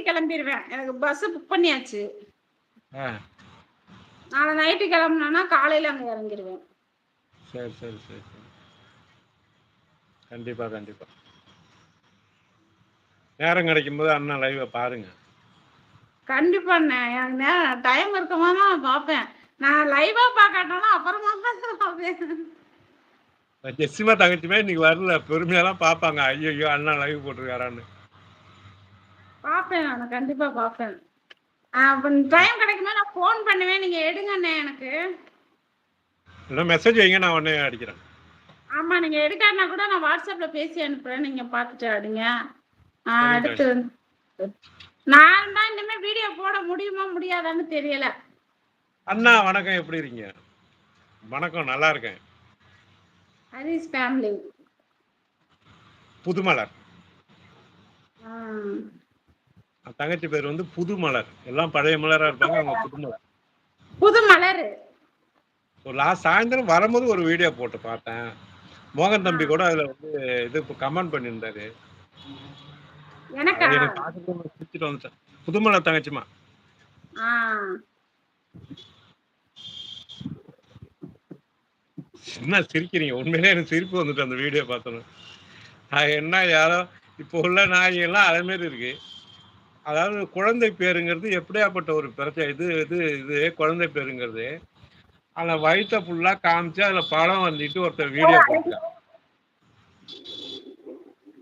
கிளம்பிருவேன். எனக்கு bus book பண்ணியாச்சு. ஆ. நாளை நைட்டு கிளம்புனேன்னா காலையில அங்க இறங்கிருவேன். சரி, சரி, சரி, சரி. கண்டிப்பா, கண்டிப்பா. நேரம் கிடைக்கும்போது அண்ணா லைவ பாருங்க. கண்டிப்பாண்ணே. எனக்கு டைம் இருக்கும்போது தான் நான் பார்ப்பேன். நான் லைவா பார்க்காட்டாலும் அப்புறமா தான் பார்ப்பேன். ஜெசிமா தங்கச்சிமே இன்னைக்கு வரல. பொறுமையாலாம் பார்ப்பாங்க. ஐயோ அண்ணா லைவ் போட்டிருக்காரான்னு. பார்ப்பேன் நான் கண்டிப்பா பார்ப்பேன். அப்ப டைம் கிடைக்கும்போது நான் ஃபோன் பண்ணுவேன். நீங்க எடுங்கண்ணே எனக்கு. இல்ல மெசேஜ் வைங்க நான் உடனே அடிக்கிறேன். ஆமா நீங்க எடுக்காட்டினா கூட நான் வாட்ஸ்அப்ல பேசி அனுப்புறேன். நீங்க பார்த்துட்டு அடிங்க. சரிங்க அடுத்து தங்கச்சி. நான் தான் இனிமே வீடியோ போட முடியுமா முடியாதான்னு தெரியல. அண்ணா வணக்கம், எப்படி இருக்கீங்க? வணக்கம், நல்லா இருக்கேன். ஹரிஸ் ஃபேமிலி. புதுமலர். ஆ. தங்கச்சி பேர் வந்து புதுமலர். எல்லாம் பழைய மலரா இருப்பாங்க, அவங்க புதுமலர். புது மலர். ஒரு லாஸ்ட் சாயந்தரம் வரும்போது ஒரு வீடியோ போட்டு பார்த்தேன். மோகன் தம்பி கூட அதுல வந்து இது கமெண்ட் பண்ணியிருந்தாரு. எனக்கா? எனக்கு பார்த்துட்டு சிரிச்சிட்டு வந்துட்டேன். புதுமலர் தங்கச்சிமா. ஆ. என்ன சிரிக்கிறீங்க? உண்மையிலே எனக்கு சிரிப்பு வந்துட்டு அந்த வீடியோ பார்த்தோன்னு. என்ன யாரோ இப்போ உள்ள நாய்கள்லாம் அதே மாதிரி இருக்கு. அதாவது குழந்தை பேருங்கிறது எப்படியாப்பட்ட ஒரு பிரச்சனை. இது இது இது குழந்தை பேருங்கிறது அந்த வயிற்ற ஃபுல்லா காமிச்சு அதுல படம் வந்துட்டு ஒருத்தர் வீடியோ போட்டான்.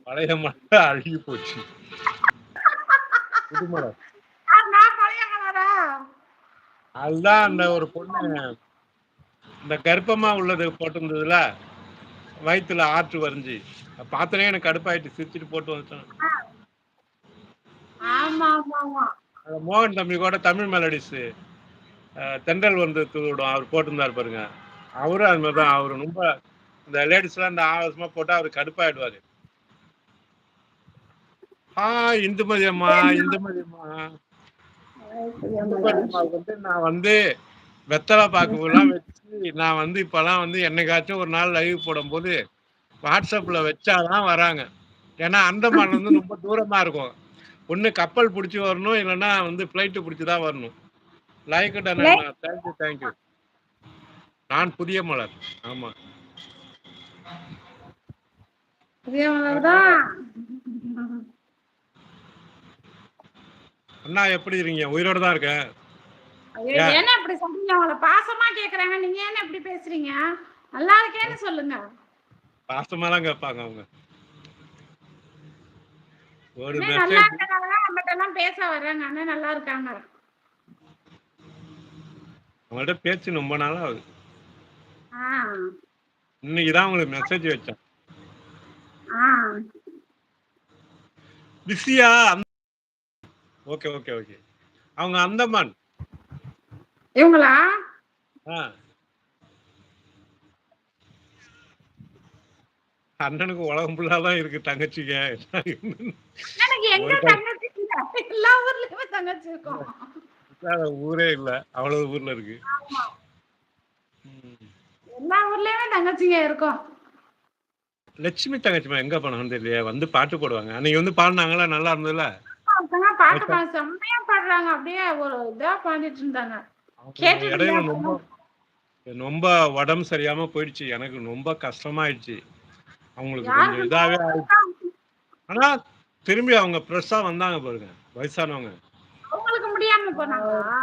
பழைய மட்டும் அழுகி போச்சு. புதுமலர். நான் பழைய மலரா? அதுதான் அந்த ஒரு பொண்ணு இந்த கர்ப்பமா உள்ளது போட்டிருந்ததுல வயிற்றுல ஆற்று வரைஞ்சி பார்த்தனே எனக்கு கடுப்பாயிட்டு சிரிச்சுட்டு போட்டு வந்துட்டேன். ஆமா ஆமா ஆமா. மோகன் தம்பி கூட தமிழ் மெலடிஸ் தென்றல் வந்து தூவிடும் அவர் போட்டிருந்தாரு பாருங்க. அவரும் அது மாதிரி தான். அவரு ரொம்ப இந்த லேடிஸ்லாம் இந்த ஆவேசமா போட்டா அவரு கடுப்பாயிடுவாரு. இந்துமதி அம்மா வந்து நான் வந்து வெத்தலை பாக்குலாம் வச்சு நான் வந்து இப்பெல்லாம் வந்து என்னைக்காச்சும் ஒரு நாள் லைவ் போடும் போது வாட்ஸ்அப்ல வச்சாதான் வராங்க. ஏன்னா அந்தமான்ல வந்து ரொம்ப தூரமா இருக்கும். ஒண்ணு கப்பல் பிடிச்சி வரணும், இல்லைன்னா வந்து பிளைட் பிடிச்சிதான் வரணும். லைக் டன் அண்ணா, தேங்க்யூ தேங்க்யூ. நான் புதிய மலர். ஆமா புதிய மலர் தான். அண்ணா எப்படி இருக்கீங்க? உயிரோட தான் இருக்கேன். என்ன இப்படி சொல்றீங்க? அவங்கள பாசமா கேக்குறாங்க, நீங்க என்ன இப்படி பேசுறீங்க? நல்லா இருக்கேன்னு சொல்லுங்க. பாசமாலாம் கேட்பாங்க அவங்க. ஒரு நல்லா மெசேஜ் இருக்கனால நம்மகிட்ட எல்லாம் பேச வர்றாங்க. அண்ணன் நல்லா இருக்காங்க. அவங்கள்ட்ட பேச்சு ரொம்ப நாளா ஆகுது. ஆ. இன்னைக்குதான் உங்களுக்கு மெசேஜ் வச்சேன். ஆ. பிஸியா? Okay okay okay. அவங்க அந்தமான். இவங்களா? அண்ணனுக்கு உலகம் ஃபுல்லாதான் இருக்கு தங்கச்சிங்க. எனக்கு எங்க தங்கச்சி இல்ல. எல்லா ஊர்லயுமே தங்கச்சி இருக்கும். ஊரே இல்ல, அவ்வளவு ஊர்ல இருக்கு. ஆமா. எல்லா ஊர்லயுமே தங்கச்சிங்க இருக்கும். லட்சுமி தங்கச்சிமா எங்க போனாங்க தெரியலையே. வந்து பாட்டு போடுவாங்க. அன்னைக்கு வந்து பாடினாங்களா, நல்லா இருந்ததுல. பாட்டு செம்மையா பாடுறாங்க. அப்படியே ஒரு இதா பாடிட்டு இருந்தாங்க. இடையில ரொம்ப உடம்பு சரியாம போயிடுச்சு. எனக்கு ரொம்ப கஷ்டமாயிடுச்சு. அவங்களுக்கு கொஞ்சம் இதாவே ஆயிடுச்சு. ஆனா திரும்பி அவங்க ஃப்ரெஷ்ஷா வந்தாங்க பாருங்க, வயசானவங்க. அவங்களுக்கு முடியாம போனாங்களா?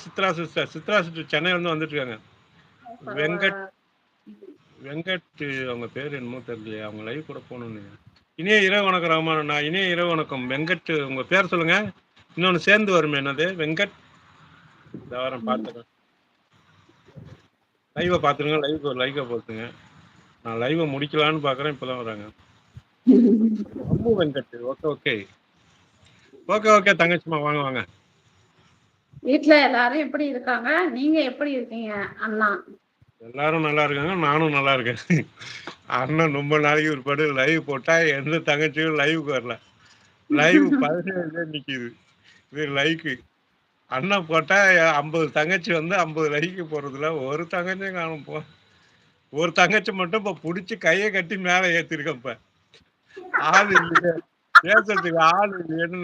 சித்ரா சிஸ்டர் சென்னையில இருந்து வந்துட்டு இருக்காங்க. வெங்கட் அவங்க பேர் என்னமோ தெரியலையே. அவங்க லைவ் கூட போகணும்னு. இனிய இரவு வணக்கம் ராமண்ணா. இனிய இரவு வணக்கம் வெங்கட். உங்க பேர் சொல்லுங்க. இன்னொன்னு சேர்ந்து வருமே, என்னது? வெங்கட். தாவரம் பார்த்துக்கேன். லைவ பாத்துருங்க. லைவ் ஒரு லைக்க போட்டுங்க. நான் லைவ முடிக்கலான்னு பாக்குறேன். இப்பதான் வராங்க. Ammu Venkat. Okay okay okay okay. தங்கச்சிமா வாங்க வாங்க. வீட்டுல எல்லாரும் எப்படி இருக்காங்க? நீங்க எப்படி இருக்கீங்க அண்ணா? எல்லாரும் நல்லா இருக்காங்க, நானும் நல்லா இருக்கேன். அண்ணன் ரொம்ப நாளைக்கு ஒரு படம் லைவ் போட்டா எந்த தங்கச்சியும் லைவுக்கு வரல. லைவ் 17 நிக்குது. இது லைக்கு. அண்ணன் போட்டா 50 தங்கச்சி வந்து 50 லைக்கு போறதுல ஒரு தங்கச்சியும் காணும். போ ஒரு தங்கச்சி மட்டும் இப்ப புடிச்சு கையை கட்டி மேல ஏத்திருக்கப்ப ஆள் இல்லையே, பேசுறதுக்கு ஆள் இல்லையேன்னு